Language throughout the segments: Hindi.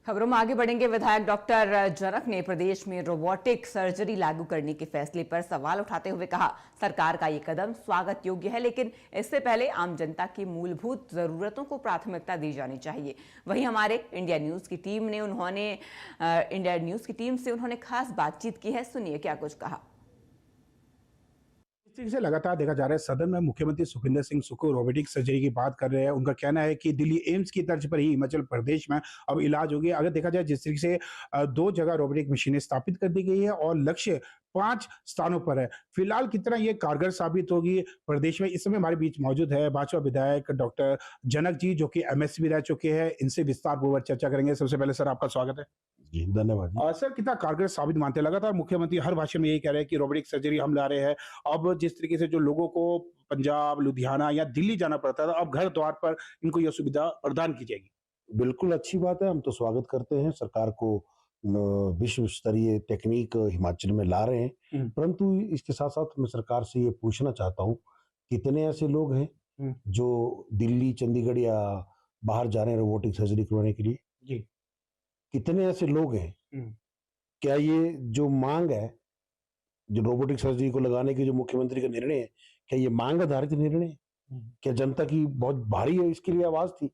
खबरों में आगे बढ़ेंगे। विधायक डॉक्टर जनक ने प्रदेश में रोबोटिक सर्जरी लागू करने के फैसले पर सवाल उठाते हुए कहा, सरकार का ये कदम स्वागत योग्य है, लेकिन इससे पहले आम जनता की मूलभूत जरूरतों को प्राथमिकता दी जानी चाहिए। वहीं हमारे इंडिया न्यूज की टीम से उन्होंने खास बातचीत की है। सुनिए क्या कुछ कहा। इस तरीके से लगातार देखा जा रहा है, सदन में मुख्यमंत्री सुखविंदर सिंह सुक्खू रोबोटिक सर्जरी की बात कर रहे हैं। उनका कहना है कि दिल्ली एम्स की तर्ज पर ही हिमाचल प्रदेश में अब इलाज होगी। अगर देखा जाए जिस तरीके से 2 जगह रोबोटिक मशीनें स्थापित कर दी गई है और लक्ष्य 5 स्थानों पर है। फिलहाल कितना ये कारगर साबित होगी प्रदेश में, इस समय हमारे बीच मौजूद है भाजपा विधायक डॉक्टर जनक जी, जो कि एमएसपी रह चुके हैं। इनसे विस्तार पूर्वक चर्चा करेंगे। सबसे पहले सर, आपका स्वागत है। जी, धन्यवाद जी। सर, कितना कारगर साबित मानते हैं? लगातार मुख्यमंत्री हर भाषण में यही कह रहे हैं कि रोबोटिक सर्जरी हम ला रहे हैं। अब जिस तरीके से जो लोगों को पंजाब, लुधियाना या दिल्ली जाना पड़ता था, अब घर द्वार पर इनको यह सुविधा प्रदान की जाएगी। बिल्कुल अच्छी बात है, हम तो स्वागत करते हैं सरकार को विश्व स्तरीय टेक्निक हिमाचल में ला रहे हैं। परंतु इसके साथ-साथ मैं सरकार से ये पूछना चाहता हूँ, कितने ऐसे लोग हैं जो दिल्ली, चंडीगढ़ या बाहर जा रहे हैं रोबोटिक सर्जरी करवाने के लिए? जी। कितने ऐसे लोग हैं? क्या ये जो माँग है, जो रोबोटिक सर्जरी को लगाने की जो मुख्यमंत्री का निर्णय है, क्या ये माँग आधारित निर्णय है? क्या जनता की बहुत भारी है इसके लिए आवाज़ थी?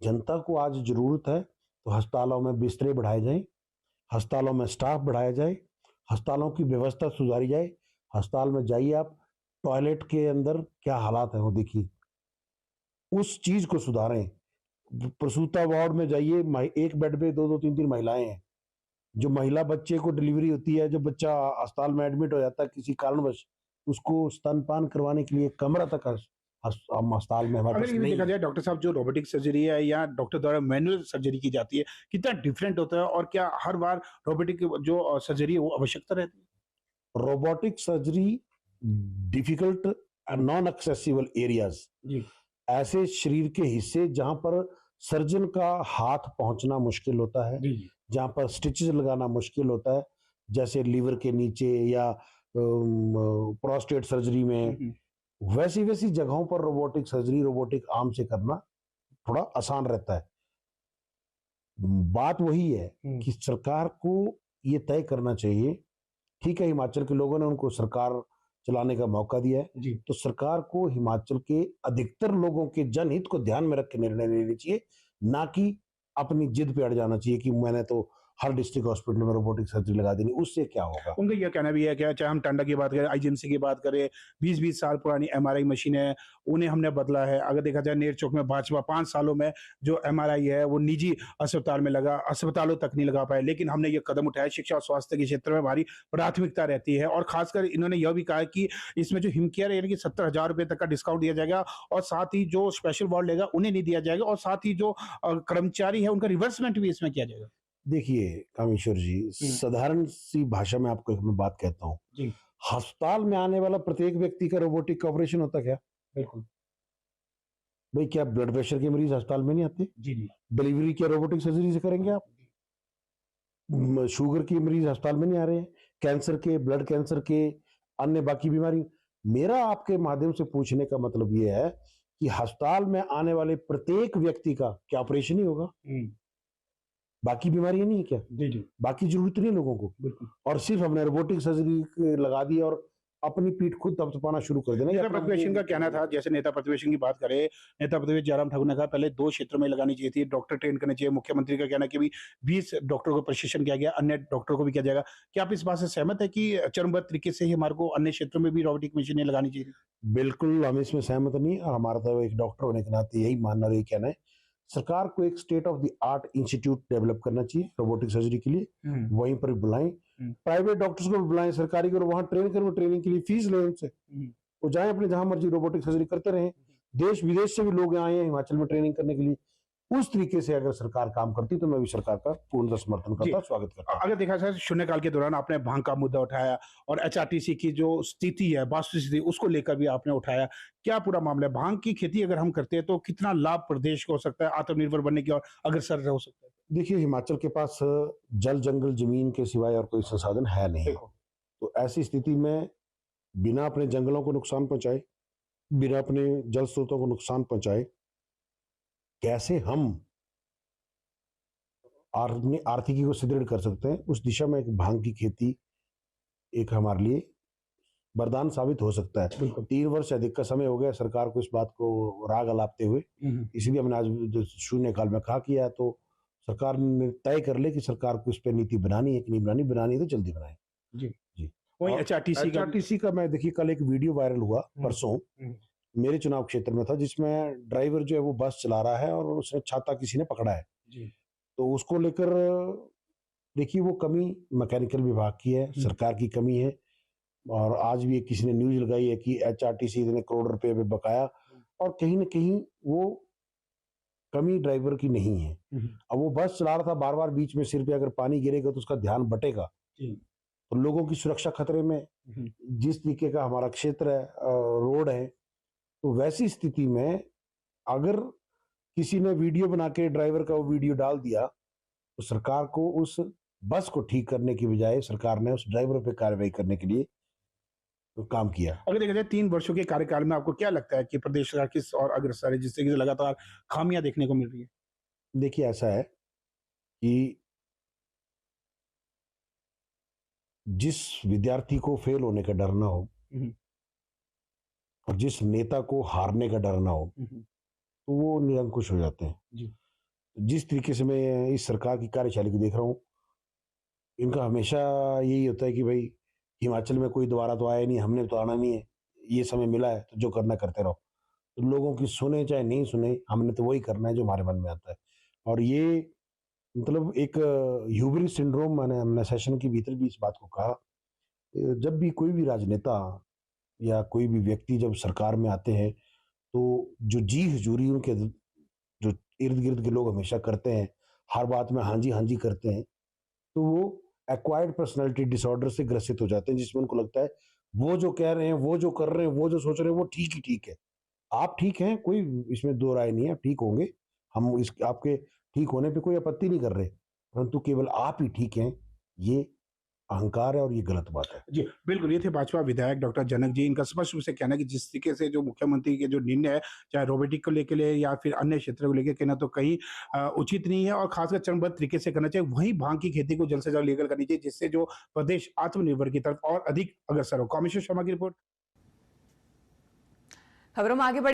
जनता को आज ज़रूरत है, तो अस्पतालों में बिस्तरे बढ़ाए जाएँ, अस्पतालों में स्टाफ बढ़ाया जाए, अस्पतालों की व्यवस्था सुधारी जाए। अस्पताल में जाइए आप, टॉयलेट के अंदर क्या हालात हैं वो देखिए। उस चीज़ को सुधारें। प्रसूता वार्ड में जाइए, एक बेड पे 2-2 3-3 महिलाएँ हैं। जो महिला बच्चे को डिलीवरी होती है, जब बच्चा अस्पताल में एडमिट हो जाता है किसी कारणवश, उसको स्तनपान करवाने के लिए कमरा तक अस्पताल में हमारे अगर पास ये भी नहीं देखा है। जाए डॉक्टर साहब, जो रोबोटिक सर्जरी है या डॉक्टर द्वारा मैनुअल सर्जरी की जाती है, कितना डिफरेंट होता है और क्या हर बार रोबोटिक जो सर्जरी है वो आवश्यकता रहती है? Robotic surgery difficult non accessible areas, जी। ऐसे शरीर के हिस्से जहां पर सर्जन का हाथ पहुंचना मुश्किल होता है, जी, जी। जहां पर स्टिचेस लगाना मुश्किल होता है, जैसे लीवर के नीचे या प्रोस्टेट सर्जरी में, वैसी वैसी जगहों पर रोबोटिक सर्जरी रोबोटिक आर्म से करना थोड़ा आसान रहता है। बात वही है कि सरकार को ये तय करना चाहिए। ठीक है, हिमाचल के लोगों ने उनको सरकार चलाने का मौका दिया है, जी। तो सरकार को हिमाचल के अधिकतर लोगों के जनहित को ध्यान में रख के निर्णय लेने चाहिए, ना कि अपनी जिद पे अड़ जाना चाहिए कि मैंने तो हर डिस्ट्रिक्ट हॉस्पिटल में रोबोटिक सर्जरी लगा देनी। उससे क्या होगा? उनका यह कहना भी है कि चाहे हम टांडा की बात करें, आईजीएमसी की बात करें, 20-20 साल पुरानी एमआरआई मशीनें हैं, उन्हें हमने बदला है। अगर देखा जाए नेर चौक में भाजपा 5 सालों में जो एमआरआई है वो निजी अस्पताल में लगा, अस्पतालों तक नहीं लगा पाए। लेकिन हमने ये कदम उठाया, शिक्षा और स्वास्थ्य के क्षेत्र में हमारी प्राथमिकता रहती है। और खासकर इन्होंने यह भी कहा है कि इसमें जो हिमकेयर यानी कि 70,000 रुपए तक का डिस्काउंट दिया जाएगा और साथ ही जो स्पेशल वार्ड लेगा उन्हें नहीं दिया जाएगा और साथ ही जो कर्मचारी है उनका रिवर्समेंट भी इसमें किया जाएगा। देखिए कामेश्वर जी, साधारण सी भाषा में आपको एक मैं बात कहता हूँ। जी। अस्पताल में आने वाला प्रत्येक व्यक्ति का रोबोटिक का ऑपरेशन होता क्या? बिल्कुल। भाई, क्या ब्लड प्रेशर के मरीज अस्पताल में नहीं आते? जी, जी। डिलीवरी क्या रोबोटिक सर्जरी से करेंगे आप? शुगर के मरीज अस्पताल में नहीं आ रहे हैं, कैंसर के, ब्लड कैंसर के, अन्य बाकी बीमारी। मेरा आपके माध्यम से पूछने का मतलब ये है कि अस्पताल में आने वाले प्रत्येक व्यक्ति का क्या ऑपरेशन ही होगा? बाकी बीमारियां नहीं है क्या? जी, जी। बाकी जरूरत नहीं है लोगों को, बिल्कुल। और सिर्फ हमने रोबोटिक सर्जरी लगा दी और अपनी पीठ खुद थपथपाना शुरू कर देना। नेता प्रतिपक्ष का कहना था, जैसे नेता प्रतिपक्ष की बात करें, नेता प्रतिपक्ष जयराम ठाकुर ने कहा पहले 2 क्षेत्रों में लगानी चाहिए थी, डॉक्टर ट्रेन करने चाहिए। मुख्यमंत्री का कहना है कि भी 20 डॉक्टरों को प्रशिक्षण किया गया, अन्य डॉक्टरों को भी किया जाएगा। क्या आप इस बात से सहमत है कि चरणबद्ध तरीके से ही हमारे को अन्य क्षेत्रों में भी रोबोटिक मशीनें लगानी चाहिए? बिल्कुल, हम इसमें सहमत नहीं, और हमारा तो एक डॉक्टर होने के नाते यही मानना और यही कहना है, सरकार को एक state of the art institute develop करना चाहिए रोबोटिक सर्जरी के लिए। वहीं पर बुलाएं, प्राइवेट डॉक्टर्स को भी बुलाएं, सरकारी को, वहां ट्रेन करें, ट्रेनिंग के लिए फीस लें उनसे, वो जाएं अपने जहां मर्जी रोबोटिक सर्जरी करते रहें। देश विदेश से भी लोग आए हैं हिमाचल में ट्रेनिंग करने के लिए। उस तरीके से अगर सरकार काम करती तो मैं भी सरकार का पूर्ण समर्थन करता, स्वागत करता। अगर देखा जाए शून्यकाल के दौरान आपने भांग का मुद्दा उठाया और एचआरटीसी की जो स्थिति है, वास्तु स्थिति, उसको लेकर भी आपने उठाया। क्या पूरा मामला है? भांग की खेती अगर हम करते हैं तो कितना लाभ प्रदेश को हो सकता है, आत्मनिर्भर बनने की और अग्रसर हो सकता है? देखिए, हिमाचल के पास जल, जंगल, जमीन के सिवाय और कोई संसाधन है नहीं। तो ऐसी स्थिति में बिना अपने जंगलों को नुकसान पहुंचाए, बिना अपने जल स्रोतों को नुकसान पहुंचाए, कैसे हम अपनी आर्थिकी को सुदृढ़ कर सकते हैं, उस दिशा में एक भांग की खेती एक हमारे लिए वरदान साबित हो सकता है। बिल्कुल। 3 वर्ष से अधिक का समय हो गया सरकार को इस बात को राग अलापते हुए, इसलिए हमने आज जो शून्यकाल में कहा कि या तो सरकार ने तय कर ले कि सरकार को इस पे नीति बनानी है कि नहीं बनानी है तो जल्दी बनाए। जी। जी। वहीं और एचआरटीसी का एचआरटीसी का मैं देखिए कल एक वीडियो वायरल हुआ परसों हम्म। मेरे चुनाव क्षेत्र में था, जिसमें ड्राइवर जो है वो बस चला रहा है और उसने छाता किसी ने पकड़ा है। जी। तो उसको लेकर देखिए वो कमी मैकेनिकल विभाग की है, सरकार की कमी है। और आज भी एक किसी ने न्यूज लगाई है कि एचआरटीसी इतने करोड़ रुपए पे बकाया, और कहीं न कहीं वो कमी ड्राइवर की नहीं है। अब वो बस चला रहा था, बार-बार बीच में सिर पे अगर पानी गिरेगा तो उसका ध्यान बटेगा। जी। तो लोगों की सुरक्षा खतरे में, जिस तरीके का हमारा क्षेत्र है, रोड है, तो वैसी स्थिति में अगर किसी ने वीडियो बना के ड्राइवर का वो वीडियो डाल दिया, तो सरकार को उस बस को ठीक करने की बजाय सरकार ने उस ड्राइवर पे कार्रवाई करने के लिए तो काम किया। अगर देखा जाए 3 वर्षों के कार्यकाल में आपको क्या लगता है कि प्रदेश सरकार किस और अग्रसर है जिससे कि लगातार खामियां देखने को मिल रही है? देखिए ऐसा है कि जिस विद्यार्थी को फेल होने का डर ना हो और जिस नेता को हारने का डर ना हो, तो वो निरंकुश हो जाते हैं। जी। जिस तरीके से मैं इस सरकार की कार्यशैली को देख रहा हूँ, इनका हमेशा यही होता है कि भाई हिमाचल में कोई दोबारा तो आया नहीं, हमने तो आना नहीं है, ये समय मिला है तो जो करना करते रहो। तो लोगों की सुने चाहे नहीं सुने, हमने तो वही करना है जो हमारे मन में आता है। और ये मतलब एक ह्यूबरिस सिंड्रोम, मैंने हमने सेशन के भीतर भी इस बात को कहा, जब भी कोई भी राजनेता या कोई भी व्यक्ति जब सरकार में आते हैं, तो जो जी हुजूरी उनके जो इर्द-गिर्द के लोग हमेशा करते हैं, हर बात में हाँ जी करते हैं, तो वो एक्वायर्ड पर्सनैलिटी डिसऑर्डर से ग्रसित हो जाते हैं, जिसमें उनको लगता है, वो जो कह रहे हैं, वो जो कर रहे हैं, वो जो सोच रहे हैं, वो ठीक ही ठीक है। आप ठीक हैं, कोई इसमें दो राय नहीं है, आप ठीक होंगे। हम इस आपके ठीक होने पे कोई आपत्ति नहीं कर रहे, परंतु केवल आप ही ठीक हैं, ये अहंकार है और ये गलत बात है। जी, बिल्कुल, ये थे भाजपा विधायक डॉक्टर जनक जी। इनका स्पष्ट रूप से कहना है कि जिस तरीके से जो मुख्यमंत्री के जो निर्णय है, चाहे रोबोटिक को लेके ले या फिर अन्य क्षेत्रों को लेके, कहीं न तो कहीं उचित नहीं है और खासकर चरणबद्ध तरीके से करना चाहिए। वहीं भांग की खेती को जल्द से जल्द लीगल करनी चाहिए, जिससे जो प्रदेश आत्मनिर्भर की तरफ और अधिक अग्रसर हो। कॉमेश्वर शर्मा की रिपोर्ट। खबरों में आगे बढ़